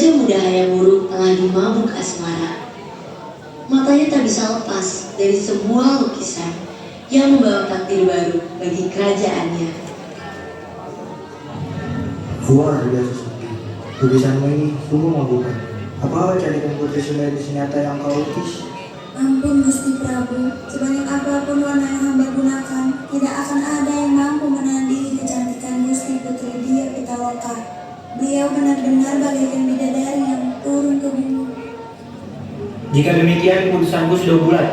Gajah muda Hayamuruk tengah dimabuk asmara. Matanya tak bisa lepas dari sebuah lukisan yang membawa takdir baru bagi kerajaannya. Luar biasa Suki. Lukisanmu ini sungguh memabukkan. Apa carikan putri Sunda di nyata yang kau lukis? Ampun Gusti Prabu, sebanyak apapun warna yang hamba gunakan, tidak akan ada yang mampu menandingi kecantikan Gusti Putri Dia Pitaloka. Beliau benar-benar bagaikan bidadari yang turun ke bumi. Jika demikian, keputusanku sudah bulat.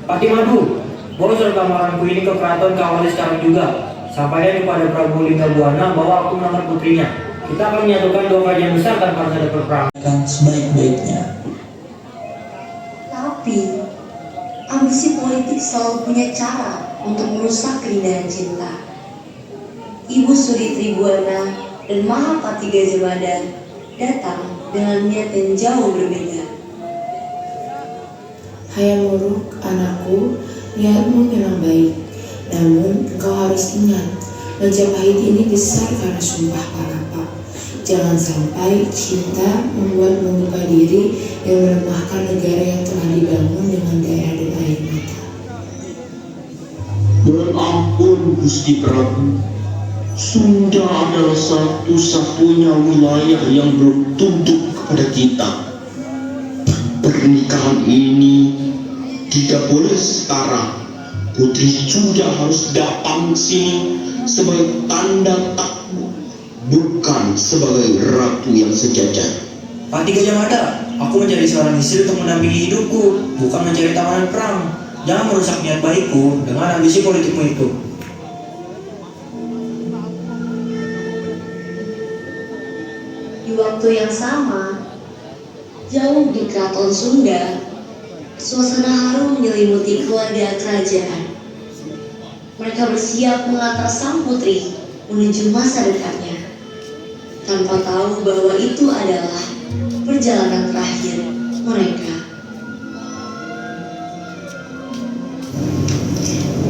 Pati Madu, bawa surat lamaranku ini ke keraton Kawali sekarang juga. Sampaikan kepada Prabu Linggabuana bahwa aku melamar putrinya. Kita akan menyatukan dua kerajaan besar tanpa ada perperangan Sebaik-baiknya. Tapi, ambisi politik selalu punya cara untuk merusak keindahan cinta. Ibu Suri Tribuana dan Mahapati Gajah Mada datang dengan niat yang jauh berbeda. Hayamuruk, anakku, niatmu memang baik. Namun, engkau harus ingat, Majapahit ini besar karena sumpah palapa. Jangan sampai cinta membuat membuka diri yang melemahkan negara yang telah dibangun dengan darah dan air mata. Dan ampun Gusti Prabu, Sunda adalah satu-satunya wilayah yang belum tunduk kepada kita. Pernikahan ini tidak boleh sekarang. Putri Sunda harus datang ke sini sebagai tanda takluk, bukan sebagai ratu yang sejajar. Pati Gajah Mada, aku mencari seorang istri untuk mendampingi hidupku, bukan mencari tawanan perang. Jangan merusak niat baikku dengan ambisi politikmu itu. Di waktu yang sama, jauh di keraton Sunda, suasana harum menyelimuti keluarga kerajaan. Mereka bersiap mengantar sang putri menuju masa dekatnya, tanpa tahu bahwa itu adalah perjalanan terakhir mereka.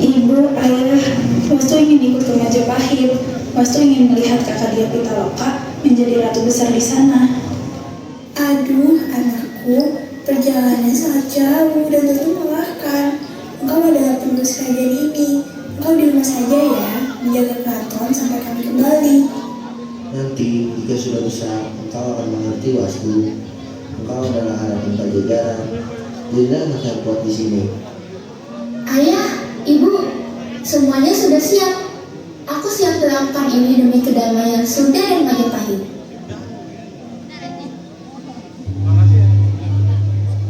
Ibu, ayah, Wastu ingin ikut ke Majapahit. Wastu ingin melihat kakak Dia Pitaloka menjadi ratu besar di sana. Aduh, anakku, perjalanannya sangat jauh dan tentu melelahkan. Engkau adalah penerus kerajaan ini. Engkau di rumah saja ya, menjaga keraton sampai kami kembali. Nanti jika sudah besar, engkau akan mengerti Wastu. Engkau adalah harapan Pajajaran. Jadilah anak yang kuat di sini. Ayah, ibu, semuanya sudah siap. Aku siap melakukan ini demi kedamaian Sunda dan Majapahit.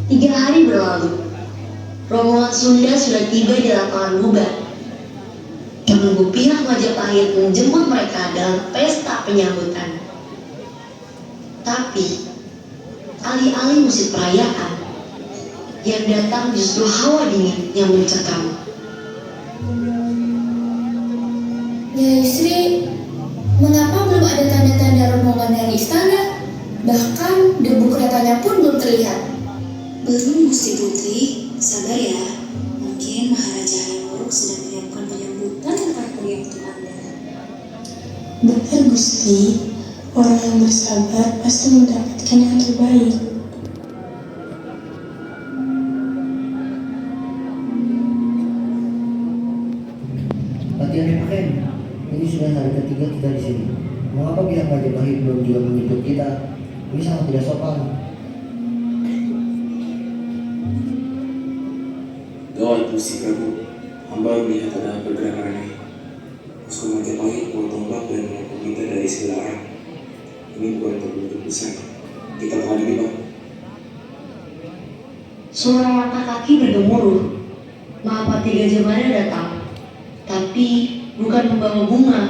3 hari berlalu, rombongan Sunda sudah tiba di lapangan Buban. Menunggu pihak Majapahit menjemput mereka dalam pesta penyambutan. Tapi, alih-alih musik perayaan, yang datang justru hawa dingin yang mencekam. Nyai Sri, mengapa belum ada tanda-tanda rombongan dari istana? Bahkan debu keretanya pun belum terlihat. Belum, Gusti Putri. Sabar ya. Mungkin Maharaja Hayamuruk sedang menyiapkan penyambutan yang akan meriah untuk Anda. Benar Gusti, orang yang bersabar pasti mendapatkan yang terbaik. Latihan Ken, ini sudah hari ketiga kita di sini. Mengapa pihak Majapahit belum juga menjemput kita? Ini sangat tidak sopan. Gawat Gusti Prabu, hamba melihat ada pergerakan aneh. Pasukan Majapahit bawa tombak dan mengepung kita dari segala arah. Ini bukan terbentuk besar. Kita menghadapi Bang. Suara langkah kaki bergemuruh. Mahapati Gajah Mada datang, tapi bukan membawa bunga,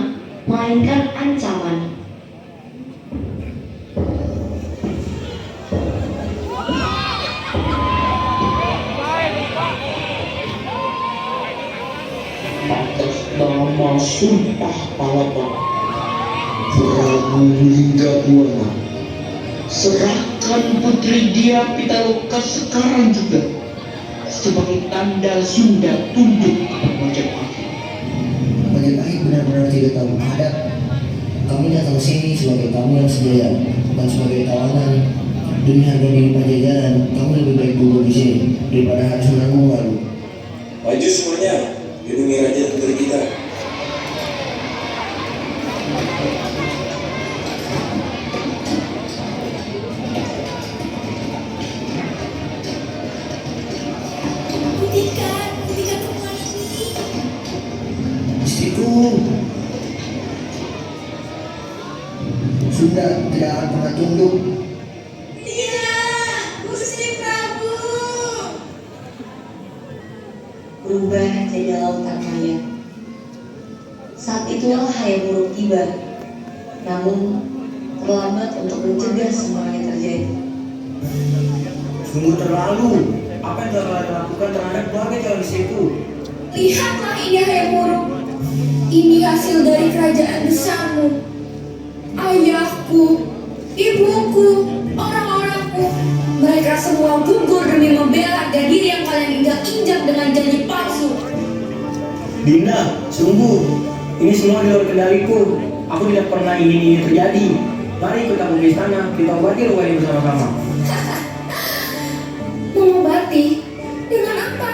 melainkan ancaman. Atas nama sumpah palapa, Prabu Linggabuana, serahkan Putri Dia Pitaloka sekarang juga sebagai tanda Sunda tunduk kepada Majapahit. Majapahit benar-benar tidak tahu adab. Kami datang sini sebagai tamu yang sejaya dan sebagai tawanan. Demi harga diri Pajajaran, kami lebih baik gugur di sini daripada harus menanggung lalu. Maju semuanya, lindungi raja negeri kita. Hentikan semua ini. Istriku, Sunda tidak akan pernah tunduk. Berubah jadi lautan maya. Saat itulah Hayam Wuruk tiba, namun terlambat untuk mencegah semuanya terjadi. Sungguh terlalu. Apa yang telah kalian lakukan terhadap keluarga calon istriku? Lihatlah ini Hayam Wuruk. Ini hasil dari kerajaan besarmu. Ayahku, ibuku, orang-orangku, mereka semua gugur demi membela harga diri yang kalian injak-injak dengan janji palsu. Dinda, sungguh, ini semua di luar kendaliku. Aku tidak pernah ingin ini terjadi. Mari ikut aku ke istana, kita obati luka ini bersama-sama. Mengobati? Dengan apa?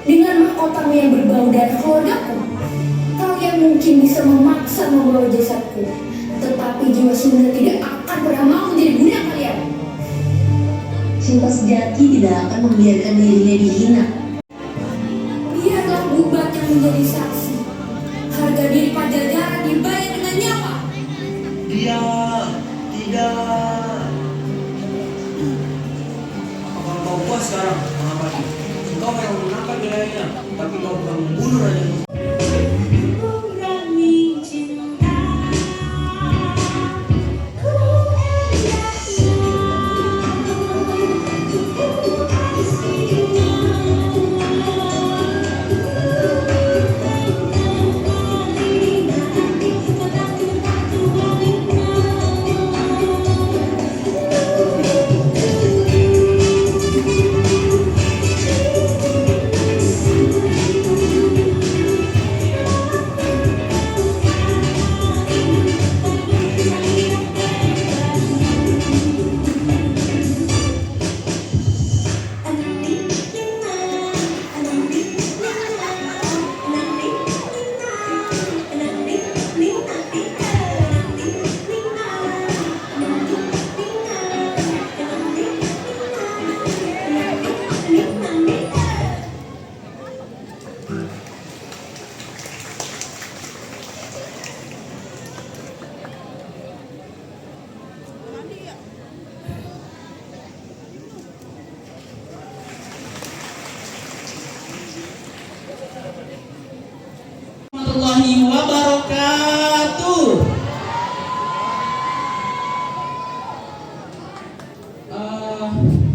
Dengan mahkotamu yang berbau darah keluargaku. Kalian mungkin bisa memaksa membawa jasadku, tetapi jiwa Sunda tidak akan pernah mau menjadi budak kalian. Cinta sejati tidak akan membiarkan dirinya dihina. Biarlah Bubat yang menjadi saksi. Harga diri Pajajaran dibayar dengan nyawa. Dia tidak. Apakah kau puas sekarang, Mahapati? Engkau memang menangkap wilayahnya, tapi kau bukan membunuh raja. Warahmatullahi wabarakatuh.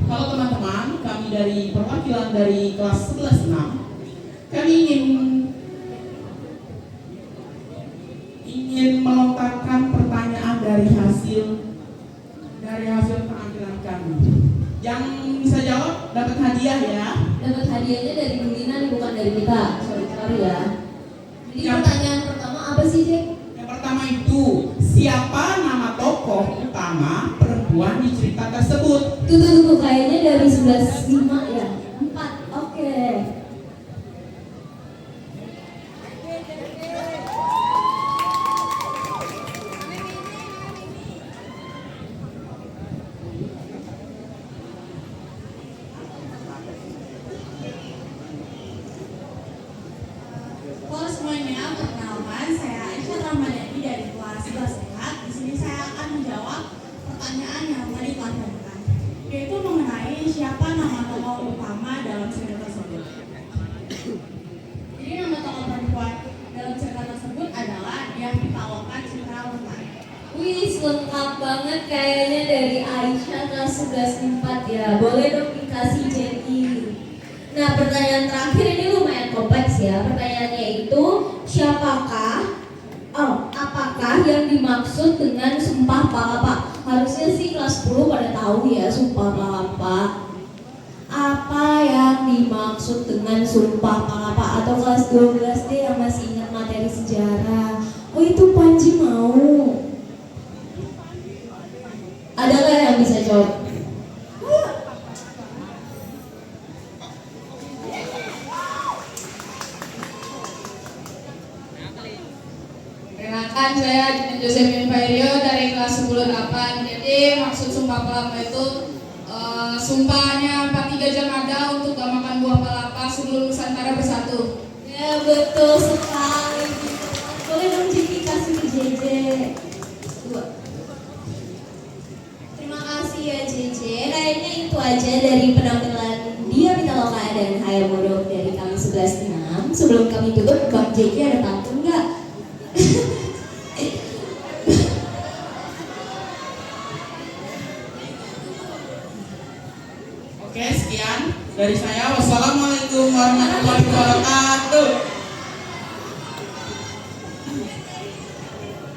Halo teman-teman, kami dari perwakilan dari kelas 11-6. Kami ingin melontarkan pertanyaan dari hasil penampilan kami. Yang bisa jawab dapat hadiah ya. Dapat hadiahnya dari Bu Lina nih, bukan dari kita. Sorry ya. Jadi Yang- pertanyaan pertama apa sih, Jack? Yang pertama itu, siapa nama tokoh utama perempuan di cerita tersebut? Tunggu, kayaknya dari 11.5 ya? 4, oke. Halo semuanya, perkenalkan saya Aisyah Ramadhani dari kelas 11 sehat. Di sini saya akan menjawab pertanyaan yang tadi telah ditanyakan, yaitu mengenai siapa nama tokoh utama dalam cerita tersebut. Jadi nama tokoh perempuan dalam cerita tersebut adalah Dyah Pitaloka Citra Lestari. Wih, lengkap banget kayaknya dari Aisyah kelas 11 4 ya. Boleh dong dikasih Jenny. Nah, pertanyaan terakhir ini lumayan kompleks ya. Pertanyaannya itu, apakah yang dimaksud dengan sumpah palapa? Harusnya sih kelas 10 pada tahu ya sumpah palapa. Apa yang dimaksud dengan sumpah palapa? Atau kelas 12 deh yang masih ingat materi sejarah. Oh, itu Panji mau. Ada nggak yang bisa jawab? Perkenalkan, saya Josephine Fairio dari kelas 10-8. Jadi maksud sumpah pelapa itu sumpahnya 43 Jamada untuk gak makan buah palapa sebelum Nusantara bersatu. Ya betul sekali. Boleh dong Jiki kasih ke JJ. Terima kasih ya JJ. Kayaknya itu aja dari penampilan Dia Pitaloka dan Hayam Wuruk dari kami 11-6. Sebelum kami tutup, Bang JJ ada pantun nggak? Oke, sekian dari saya. Wassalamualaikum warahmatullahi wabarakatuh.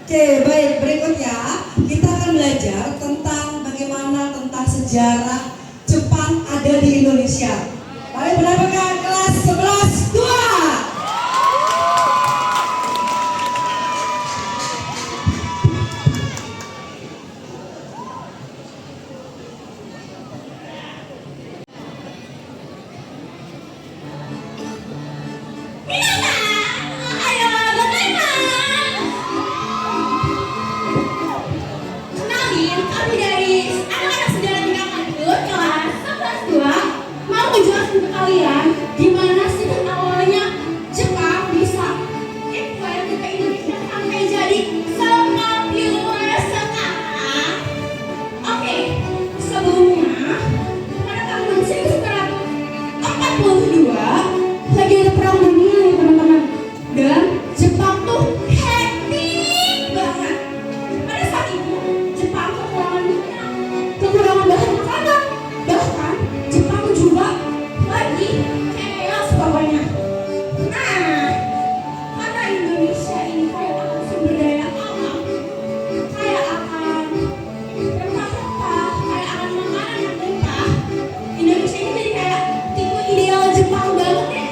Oke, baik. Berikutnya kita akan belajar tentang sejarah Jepang ada di Indonesia. Mari mendapatkan kelas 11-2. Kenalin, kami dari anak-anak sejarah tingkat lanjut kelas 11-2 mau ngejelasin ke kalian gimana sih awalnya Jepang bisa influence ke Indonesia sampai jadi semakin sekarang. Oke, sebelumnya pada tahun 1942 lagi ada perang dunia ya teman-teman, dan Jepang tuh hektik banget. Pada saat itu Jepang kekurangan bahan makanan, bahkan Jepang juga lagi chaos pokoknya. Nah, karena Indonesia ini kayak akan sumber daya alam, kayak akan rempah-rempah, kayak akan makanan yang limpah, Indonesia ini jadi kayak tipe ideal Jepang banget deh.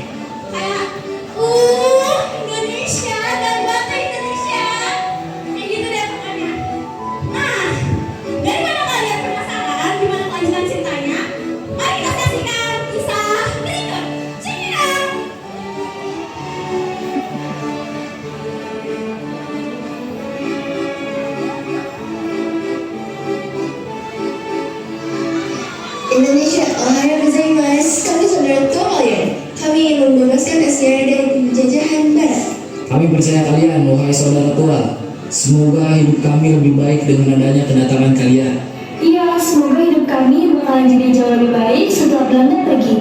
Kayak Indonesia dan bangsa Indonesia, kayak gitu deh pokoknya. Nah, daripada kalian penasaran gimana kelanjutan ceritanya, mari kita saksikan kisah berikut. Check it out. Indonesia, Ohio gozaimasu. Kami saudara tua kalian. Kami ingin membebaskan Asia dari penjajahan Barat. Kami percaya kalian, wahai saudara tua. Semoga hidup kami lebih baik dengan adanya kedatangan kalian. Iya, semoga hidup kami bakalan jadi jauh lebih baik setelah Belanda pergi.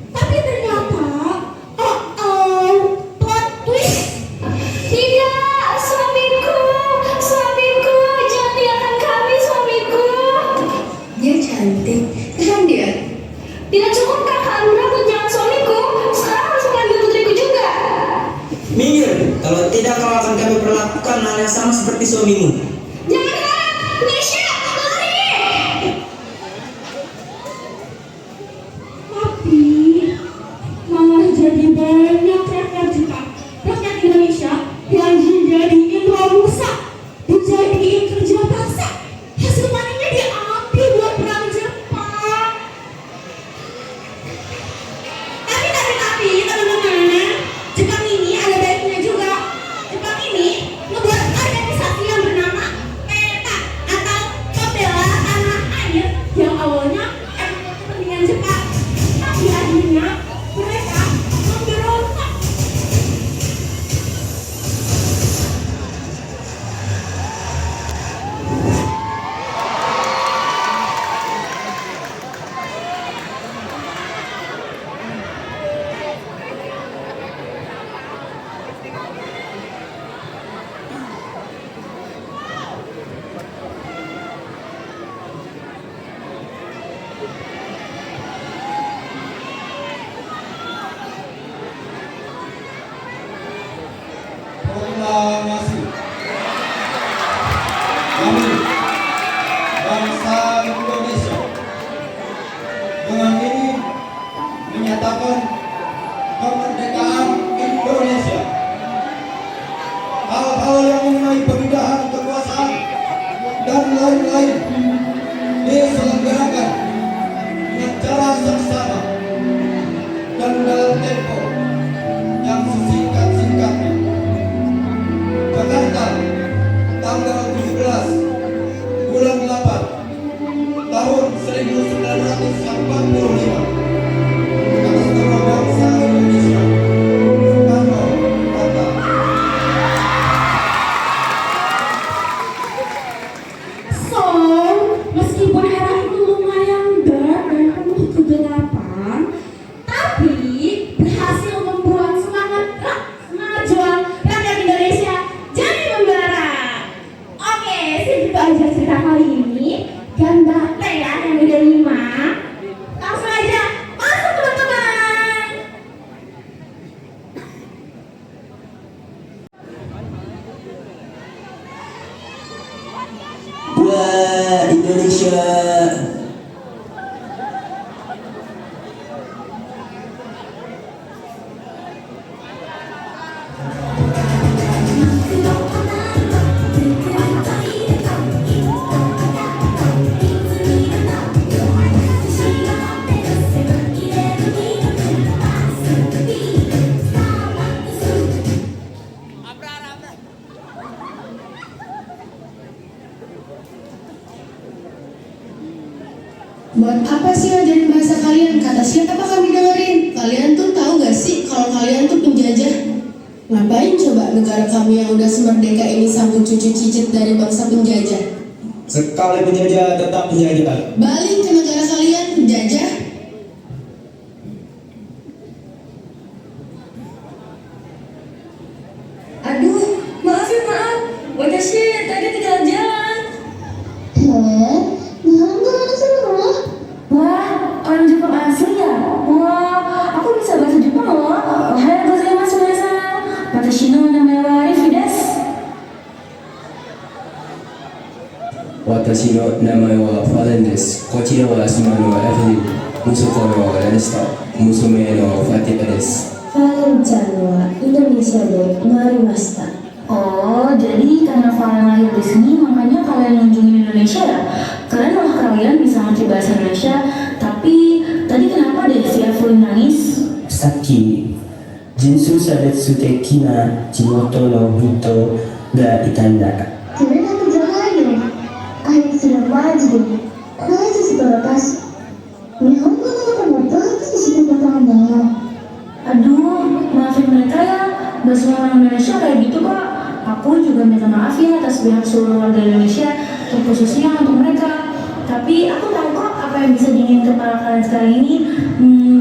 Tapi ternyata, plot twist. Tidak, suamiku, jangan tinggalkan kami, suamiku. Dia cantik. Tahan dia. Tidak cukup kakak Luna tunjangan suamiku, sekarang harus mengambil putriku juga. Minggir, kalau tidak kau akan kami perlakukan hal yang sama seperti suamimu. Jangan gerak, Nesha, lari. Tapi malah jadi banyak rakyat Jepang, rakyat Indonesia yang dijadiin romusa, dijadiin kerja paksa. Hasil panennya diambil buat perang Jepang. Tapi teman-teman, Jepang ini ada baiknya juga. Jepang ini ngebuat organisasi yang bernama 1945 atas nama bangsa Indonesia. Soekarno-Hatta. So, meskipun era itu lumayan dark dan penuh kegelapan, tapi berhasil membuat semangat juang rakyat Indonesia jadi membara. Oke, segitu aja cerita kali ini. Gambar ya yang udah 5. Langsung aja masuk teman-teman. Buat Indonesia. Buat apa sih ngajarin bahasa kalian? Kata siapa kami dengerin? Kalian tuh tahu gak sih kalau kalian tuh penjajah? Ngapain coba negara kami yang udah semerdeka ini sambut cucu cicit dari bangsa penjajah? Sekali penjajah tetap penjajah. Balik ke negara kalian, penjajah. Aduh, maaf ya maaf. Watashi tadi tidak jalan. Wah, orang Jepang asli ya? Wah, aku bisa bahasa Jepang loh. Ohayou gozaimasu minasan. Watashi no namae wa Arifi desu. Watashi no namae wa Fallen desu. Kochira wa shima no Evelyn. Musuko no Renesta. Musume no Fatima desu. Fallen-chan wa Indonesia de marimashita. Oh, jadi karena Valen lahir di sini, makanya kalian ngunjungin Indonesia ya? Kalian malah kalian bisa ngerti bahasa Indonesia, tapi tadi kenapa deh si Evelyn nangis? Saki Jinsu Sadetsu Tekina Jimoto no Hito ga itanda. それだけじゃないよ。あいつらマジでクライシスと私、日本語のこともどっちしてたんだよ。 Aduh, maafin mereka ya. Bahasa orang Indonesia kayak gitu kok. Aku juga minta maaf ya atas pihak seluruh warga Indonesia, terkhususnya untuk mereka. Tapi aku tahu kok apa yang bisa diingin kepala kalian sekarang ini.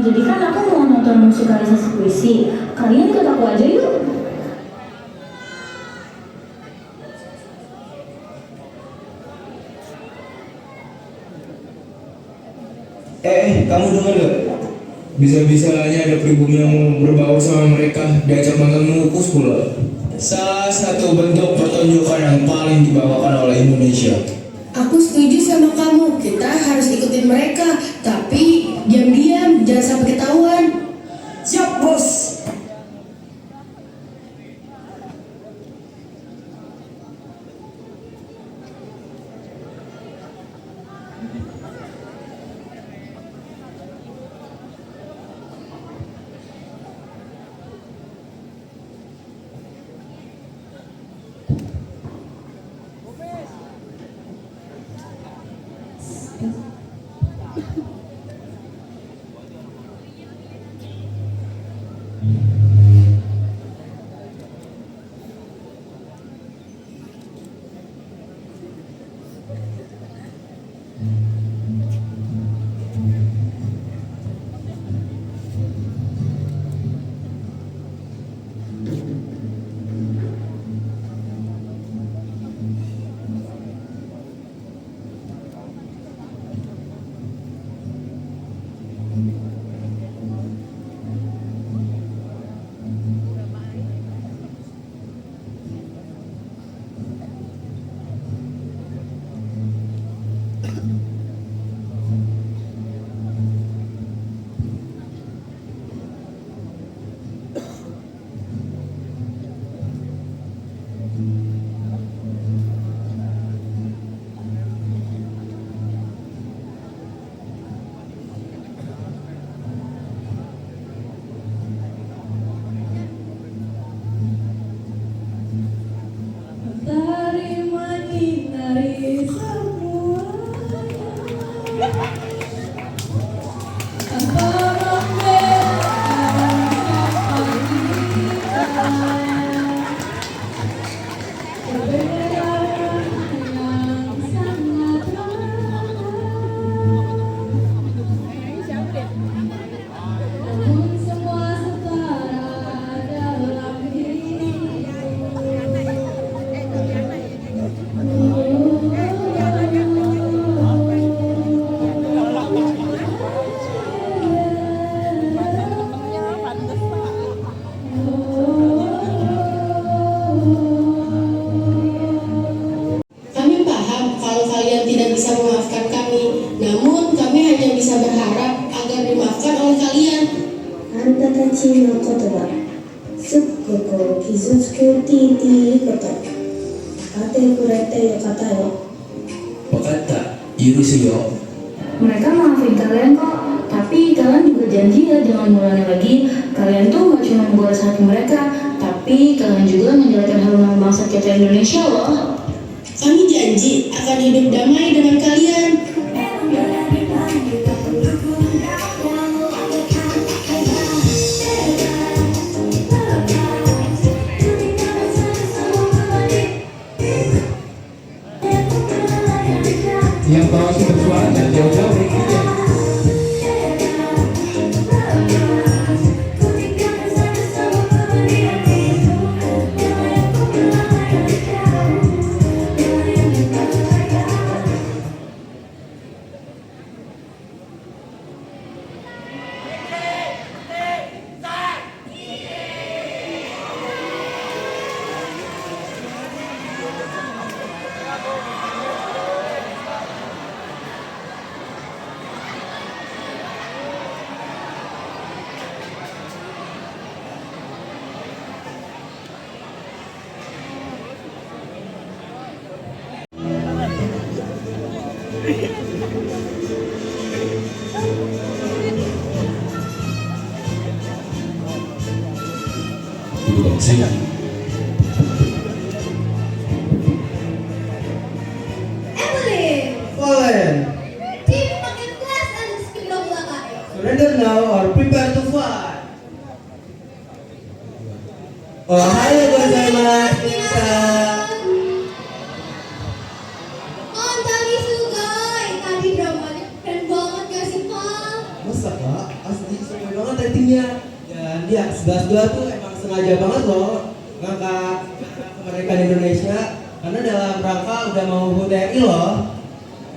Jadi kan aku mau nonton musikalisasi puisi. Kalian ikut aku aja yuk. Kamu dengar gak? Bisa-bisanya ada pribumi yang mau berbaur sama mereka, diajak makan mengukus pula. Salah satu bentuk pertunjukan yang paling dibawakan oleh Indonesia. Aku setuju sama kamu, kita harus ikutin mereka. Tapi diam-diam, jangan sampai ketahuan. Siap, bos! Dari menyinari semuanya. bisa berharap agar dimaafkan oleh kalian. Anta tachi no kotoba, sukoko kizutsuku titi koto. Kate kurete yokata yo. Wakata, yurusu yo. Mereka maafin kalian kok, tapi kalian juga janji ya jangan mengulangi lagi. Kalian tuh gak cuma membuat hati mereka, tapi kalian juga menjalankan harum nama bangsa kita Indonesia loh. Kami janji akan hidup damai dengan kalian. Yang bawa sumber suara dan jauh-jauh dari kita. Evelyn! Fallen, Team makin kelas ada spin dong belakang. surrender now or prepare to fight. Ohayou gozaimasu, minasan. Kontami sugoi, tadi dramanya keren banget gak sih Pak? Masa kak? Asli sesuai banget ratingnya. Dan dia 11-2 tuh emang sengaja banget loh ngangkat kemerdekaan Indonesia karena dalam rangka udah mau HUT RI loh.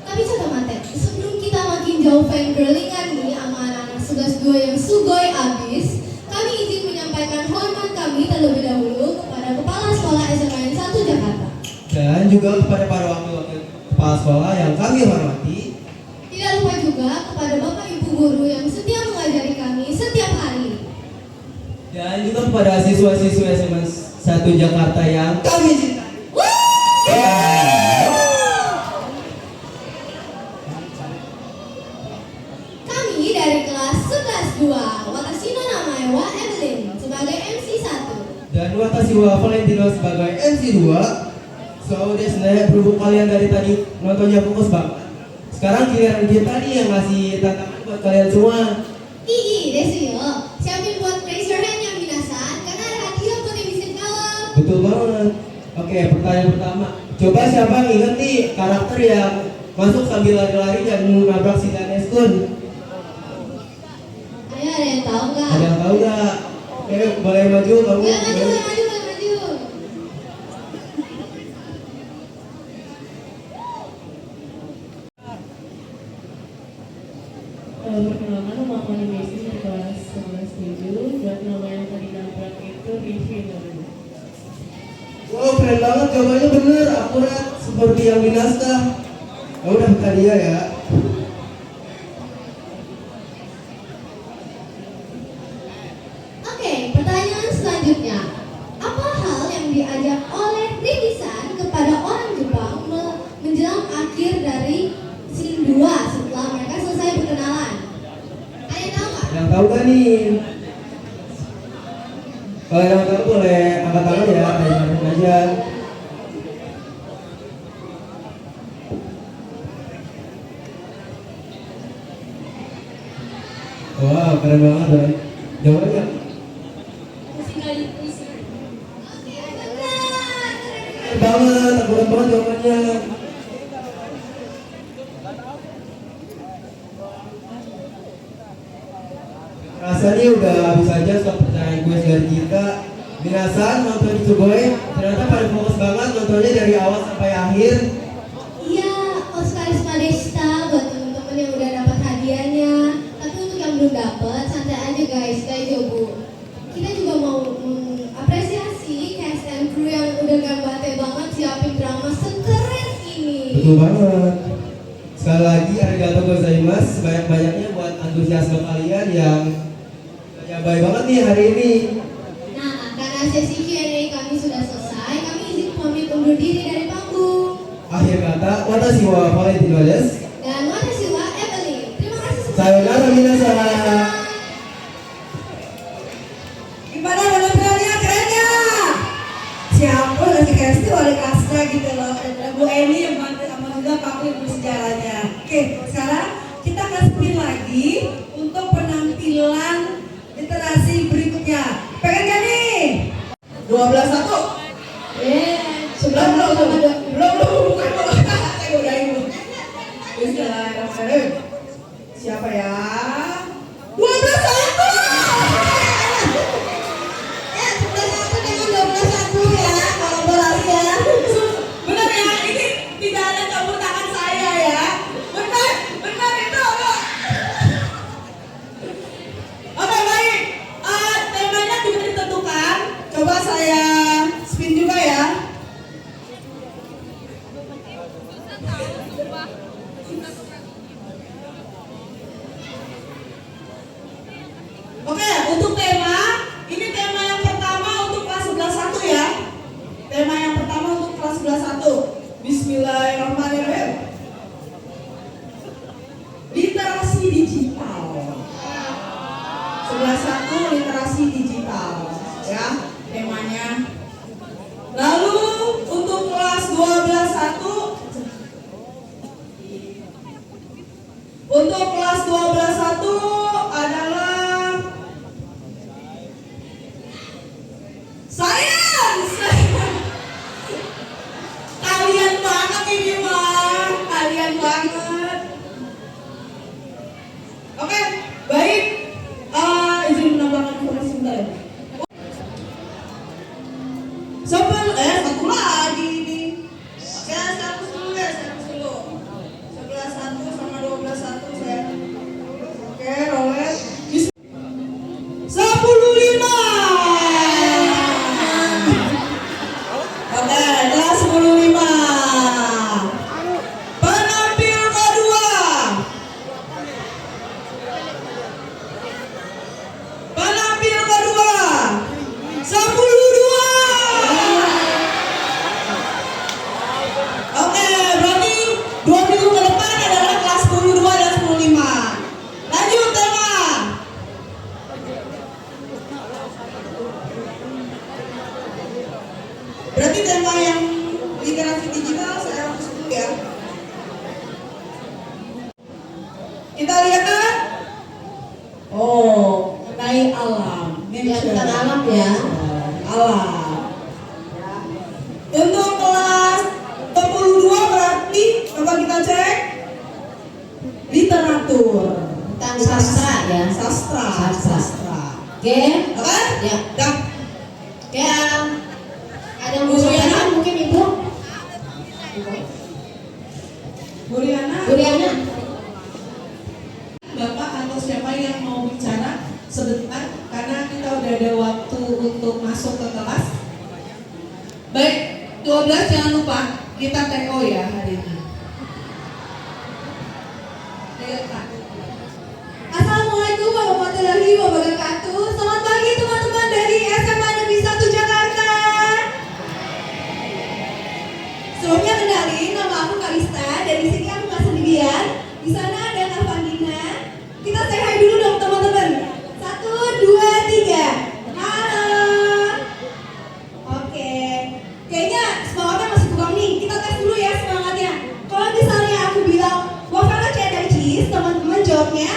Tapi coba mate, sebelum kita makin jauh fangirlingan nih sama anak-anak 11-2 yang sugoi abis, kami izin menyampaikan hormat kami terlebih dahulu kepada Kepala Sekolah SMAN 1 Jakarta. Dan juga kepada para wakil-wakil kepala sekolah yang kami hormati. Tidak lupa juga kepada Bapak Ibu Guru yang setia mengajari kami setiap hari. Dan juga kepada siswa-siswa SMA 1 Jakarta yang kami cintai. Kami dari kelas 11-2, watashi no namae wa Evelyn sebagai MC 1. Dan watashi wa Valentino sebagai MC 2. So desu ne, berhubung kalian dari tadi nontonnya fokus banget. Sekarang giliran kita nih yang ngasih tantangan buat kalian semua. Ii desu yo, siapin buat raise your hand yang minasan karena ada hadiah buat yang bisa jawab. Betul banget. Oke, pertanyaan pertama. Coba siapa yang ingat nih karakter yang masuk sambil lari-lari dan nabrak si Daneskun? Ayo ada yang tahu nggak? Ada yang tahu nggak? Oke, boleh maju kamu. Boleh maju, boleh maju, boleh maju. Perkenalkan, nama aku Messi dari kelas 11-7 dan nama yang tadi nabrak itu Rivi namanya. Wow, keren banget, jawabannya bener, akurat seperti yang di naskah. Ya udah, buka dia ya. Oke, pertanyaan selanjutnya. Apa hal yang diajak oleh Rivisan kepada orang Jepang menjelang akhir dari scene 2 setelah mereka selesai berkenalan? Ada yang tahu nggak? Yang tahu kan nih? Kalau yang tahu boleh angkat tangan ya, tanya aja. Wow, keren banget dong. Jawabannya? Keren banget, akurat banget jawabannya. Rasanya udah habis aja stok pertanyaan gue dari kita. Minasan nonton Sugoi, ternyata pada fokus banget nontonnya dari awal sampai akhir. Iya, Oscarisma Desta buat teman-teman yang udah dapat hadiahnya. Tapi untuk yang belum dapat, santai aja guys, guys Bu. Kita juga mau apresiasi cast and crew yang udah gambate banget siapin drama sekeren ini. Betul banget. Sekali lagi arigato arigatou gozaimasu, sebanyak-banyaknya buat antusiasme kalian yang baik banget nih hari ini. Nah, karena sesi Q&A kami sudah selesai, kami izin pamit undur diri dari panggung. Akhir kata, watashi wa Valentino desu. Dan watashi wa Evelyn. Terima kasih semua. Sayonara minasan. Gimana penampilannya, keren ya? Siapa lagi kasih wali kelasnya gitu loh. Bu Eni yang bantu sama juga Pak Ibu sejarahnya. Oke, sekarang kita akan spin lagi untuk penampilan literasi berikutnya. Pengen gak nih? 12-1. Belum, bukan. Saya udahin dulu. Bismillahirrahmanirrahim. Siapa ya? 12-1. Ya, 11-1 dengan 12-1 ya. Kolaborasi ya. Benar ya, ini tidak ada campur tangan saya ya. Benar itu. Oke, baik. Temanya juga ditentukan. Coba saya spin juga ya. Oke, untuk tema, ini tema yang pertama untuk kelas 11-1 ya. Tema yang pertama untuk kelas 11-1. Bismillahirrahmanirrahim. Literasi digital. 11-1 literasi digital ya temanya. Lalu untuk kelas 12-1, untuk kelas 12-1 adalah sains. Kalian banget ini mah, kalian banget. Oke, baik. Izin menambahkan informasi sebentar ya. Satu lagi nih. Oke, status dulu ya, status dulu. 11-1 sama 12-1 saya. Oke, rolet. 15. Oke, kelas 15. Penampil kedua. Penampil kedua. 12. Oke, berarti 2 minggu ke depan adalah kelas 12 dan 15. Lanjut tema. Berarti tema yang literasi digital saya hapus dulu ya. Kita lihat kan? Oh, mengenai alam. Ya, tentang alam ya. Alam. Untuk kelas 22 berarti coba kita cek literatur. Tentang sastra ya. Sastra. Oke. Oke? Ya. Dah. Oke, ada Bu Riana mungkin Ibu? Bu Riana. Bapak atau siapa yang mau bicara sebentar karena kita udah ada waktu untuk masuk ke kelas. Baik, 12 jangan lupa kita TO ya hari ini. Ayo Pak. Assalamualaikum warahmatullahi wabarakatuh. Selamat pagi teman-teman dari SMA Negeri 1 Jakarta. Sebelumnya kenalin, nama aku Kalista. Dari sini aku nggak sendirian. Di sana ada Kak Vandina. Kita say hi dulu dong teman-teman. 1, 2, 3. Halo. Oke. Kayaknya semangatnya masih kurang nih. Kita tes dulu ya semangatnya. Kalau misalnya aku bilang wafana cheddar cheese, teman-teman jawabnya